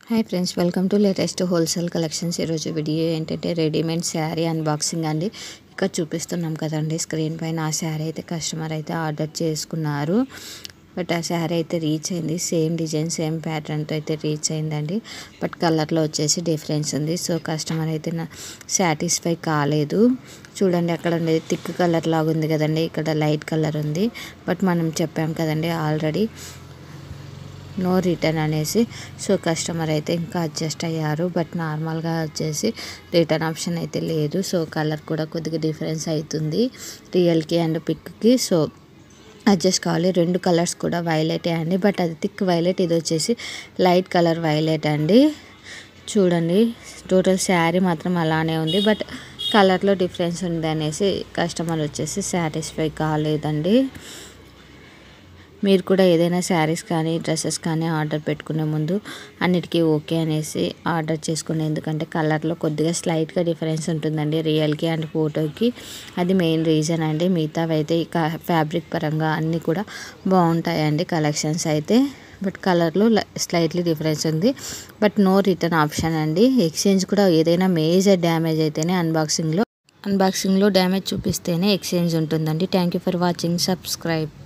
Hi friends, welcome to latest wholesale collections. ఈరోజు video ఏంటంటే readymade sari unboxing అండి. ఇక్కడ చూపిస్తున్నాం కదండి స్క్రీన్ పైన. ఆ శారీ అయితే కస్టమర్ అయితే ఆర్డర్ చేసుకున్నారు. బట్ ఆ శారీ అయితే రీచ్ అయింది. సేమ్ డిజైన్ సేమ్ ప్యాటర్న్తో అయితే రీచ్ అయిందండి. బట్ కలర్లో వచ్చేసి డిఫరెన్స్ ఉంది. సో కస్టమర్ అయితే సాటిస్ఫై కాలేదు. చూడండి, అక్కడ ఉండేది థిక్ కలర్ లాగా ఉంది కదండి, ఇక్కడ లైట్ కలర్ ఉంది. బట్ మనం చెప్పాం కదండి ఆల్రెడీ నో రిటర్న్ అనేసి. సో కస్టమర్ అయితే ఇంకా అడ్జస్ట్ అయ్యారు. బట్ నార్మల్గా వచ్చేసి రిటర్న్ ఆప్షన్ అయితే లేదు. సో కలర్ కూడా కొద్దిగా డిఫరెన్స్ అవుతుంది రియల్కి అండ్ పిక్కి. సో అడ్జస్ట్ కావాలి. రెండు కలర్స్ కూడా వైలెటే అండి. బట్ అది థిక్ వైలెట్, ఇది వచ్చేసి లైట్ కలర్ వైలెట్ అండి. చూడండి, టోటల్ శారీ మాత్రం అలానే ఉంది. బట్ కలర్లో డిఫరెన్స్ ఉంది అనేసి కస్టమర్ వచ్చేసి సాటిస్ఫై కాలేదండి. మీరు కూడా ఏదైనా శారీస్ కానీ డ్రెస్సెస్ కానీ ఆర్డర్ పెట్టుకునే ముందు అన్నిటికీ ఓకే అనేసి ఆర్డర్ చేసుకోండి. ఎందుకంటే కలర్లో కొద్దిగా స్లైట్గా డిఫరెన్స్ ఉంటుందండి రియల్కి అండ్ ఫోటోకి. అది మెయిన్ రీజన్ అండి. మిగతావి అయితే ఇక ఫ్యాబ్రిక్ పరంగా అన్నీ కూడా బాగుంటాయండి కలెక్షన్స్ అయితే. బట్ కలర్లో స్లైట్లీ డిఫరెన్స్ ఉంది. బట్ నో రిటర్న్ ఆప్షన్ అండి. ఎక్స్చేంజ్ కూడా ఏదైనా మేజర్ డ్యామేజ్ అయితేనే అన్బాక్సింగ్లో డ్యామేజ్ చూపిస్తేనే ఎక్స్చేంజ్ ఉంటుందండి. Thank you for watching. Subscribe.